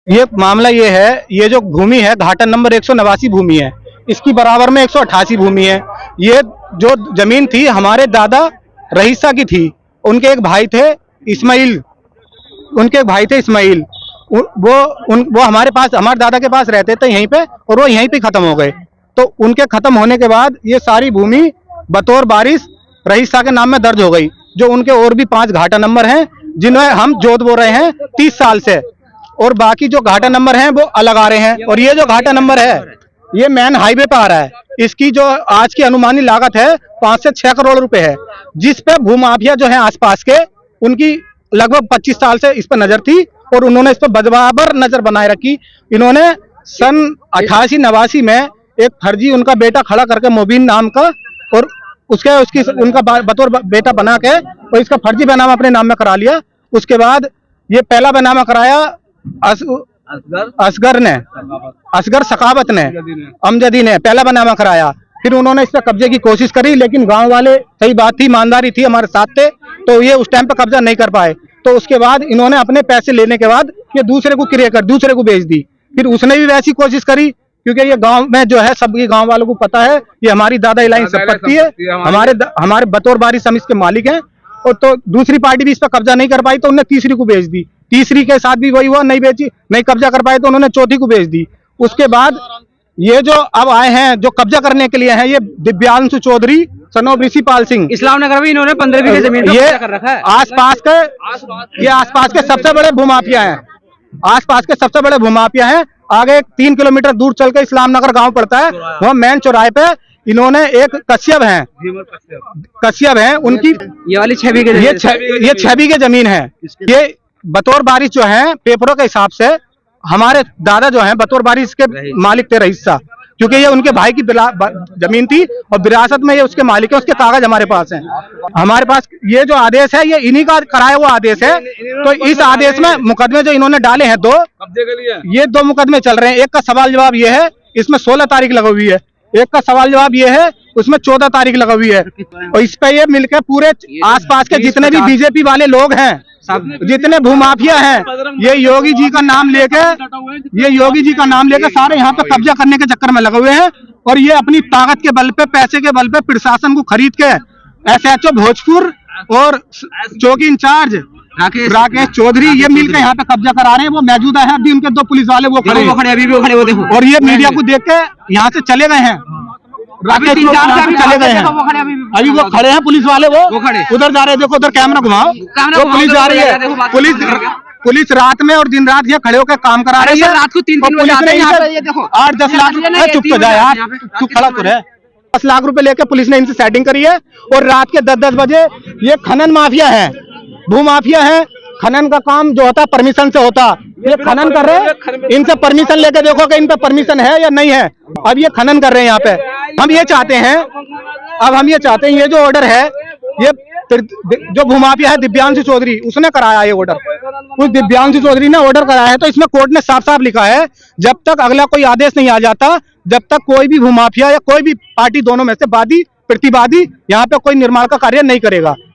ये मामला ये है, ये जो भूमि है घाटा नंबर 189 भूमि है, इसकी बराबर में 188 भूमि है। ये जो जमीन थी हमारे दादा रईसा की थी। उनके एक भाई थे इस्माइल, वो हमारे पास, हमारे दादा के पास रहते थे यहीं पे, और वो यहीं पे खत्म हो गए। तो उनके खत्म होने के बाद ये सारी भूमि बतौर वारिस रईसा के नाम में दर्ज हो गई। जो उनके और भी 5 घाटा नंबर हैं जिन्हें हम जोत बो रहे हैं 30 साल से, और बाकी जो घाटा नंबर हैं वो अलग आ रहे हैं। और ये जो घाटा नंबर है ये मेन हाईवे पे आ रहा है। इसकी जो आज की अनुमानित लागत है 5 से 6 करोड़ रुपए है, जिस पे भूमाफिया जो है आसपास के, उनकी लगभग 25 साल से इस पर नजर थी और उन्होंने इस पर बराबर नजर बनाए रखी। इन्होंने सन 88-89 में एक फर्जी उनका बेटा खड़ा करके मोबिन नाम का, और उनका बतौर बेटा बना के और इसका फर्जी बैनामा अपने नाम में करा लिया। उसके बाद ये पहला बैनामा कराया असगर सखावत ने, अमजदी ने पहला बैनामा कराया। फिर उन्होंने इस पर कब्जे की कोशिश करी, लेकिन गांव वाले, सही बात थी, ईमानदारी थी, हमारे साथ थे, तो ये उस टाइम पे कब्जा नहीं कर पाए। तो उसके बाद इन्होंने अपने पैसे लेने के बाद ये दूसरे को क्रिया कर, दूसरे को बेच दी। फिर उसने भी वैसी कोशिश करी, क्योंकि ये गांव में जो है सबके गांव वालों को पता है ये हमारी दादा लाइन संपत्ति है, हमारे बतौर वारिस हम इसके मालिक हैं। और तो दूसरी पार्टी भी इस पर कब्जा नहीं कर पाई तो उन्होंने तीसरी को बेच दी। तीसरी के साथ भी वही हुआ, नहीं बेची, नहीं कब्जा कर पाए तो उन्होंने चौथी को बेच दी। उसके बाद ये जो अब आए हैं जो कब्जा करने के लिए हैं, ये दिव्यांशु चौधरी सन ऑफ ऋषिपाल सिंह इस्लाम नगर में इन्होंने 15 बीघे जमीन ये कर रखा है। आसपास के सबसे बड़े भूमाफिया हैं। आसपास के सबसे बड़े भूमाफिया हैं। आगे 3 किलोमीटर दूर चल के इस्लाम नगर गांव पड़ता है, वहाँ मेन चौराहे पे इन्होंने एक कश्यप हैं उनकी ये वाली 6 बीघे, ये 6 बीघे जमीन है। ये बतौर वारिस जो है पेपरों के हिसाब से हमारे दादा जो हैं बतौर वारिस के मालिक थे रईसा, क्योंकि ये उनके भाई की जमीन थी और विरासत में ये उसके मालिक है। उसके कागज हमारे पास हैं। हमारे पास ये जो आदेश है ये इन्हीं का कराया हुआ आदेश है। तो इस आदेश में मुकदमे जो इन्होंने डाले हैं 2 कब्जे के लिए, ये 2 मुकदमे चल रहे हैं। एक का सवाल जवाब ये है, इसमें 16 तारीख लगी हुई है। एक का सवाल जवाब ये है, उसमें 14 तारीख लगी हुई है। और इस पे ये मिलकर पूरे आसपास के जितने भी बीजेपी वाले लोग हैं, जितने भूमाफिया हैं, ये योगी जी का नाम लेके सारे यहाँ पे कब्जा करने के चक्कर में लगे हुए हैं। और ये अपनी ताकत के बल पे, पैसे के बल पे प्रशासन को खरीद के SHO भोजपुर और चौकी इंचार्ज राकेश चौधरी ये मिलकर यहाँ पे कब्जा करा रहे हैं। वो मौजूदा है, अभी उनके 2 पुलिस वाले वो खड़े अभी भी वो खड़े, वो देखो। और ये मीडिया को देख के यहाँ से चले गए हैं, राकेश चले गए हैं। अभी वो खड़े हैं पुलिस वाले, वो खड़े उधर जा रहे हैं। देखो उधर कैमरा घुमाओ, वो पुलिस जा रही है। पुलिस रात में और दिन रात ये खड़े होकर काम करा रही है। रात को 3-3 बजे आते हैं यहाँ पे, ये देखो 8-10 लाख रुपए, चुप तो जाए यार, तू खड़ा तो रहे। 10 लाख रुपए लेके पुलिस ने इनसे सेटिंग करी है। और रात के 10-10 बजे ये खनन माफिया है, भूमाफिया है। खनन का काम जो होता है परमिशन से होता, ये खनन कर रहे हैं। इनसे परमिशन लेके देखो कि इन पे परमिशन है या नहीं है। अब ये खनन कर रहे हैं यहाँ पे। हम ये चाहते हैं ये जो ऑर्डर है, ये जो भूमाफिया है दिव्यांशु चौधरी, उसने कराया ये ऑर्डर। उस दिव्यांशु चौधरी ने ऑर्डर कराया है। तो इसमें कोर्ट ने साफ साफ लिखा है, जब तक अगला कोई आदेश नहीं आ जाता, जब तक कोई भी भूमाफिया या कोई भी पार्टी, दोनों में से वादी प्रतिवादी यहाँ पे कोई निर्माण का कार्य नहीं करेगा।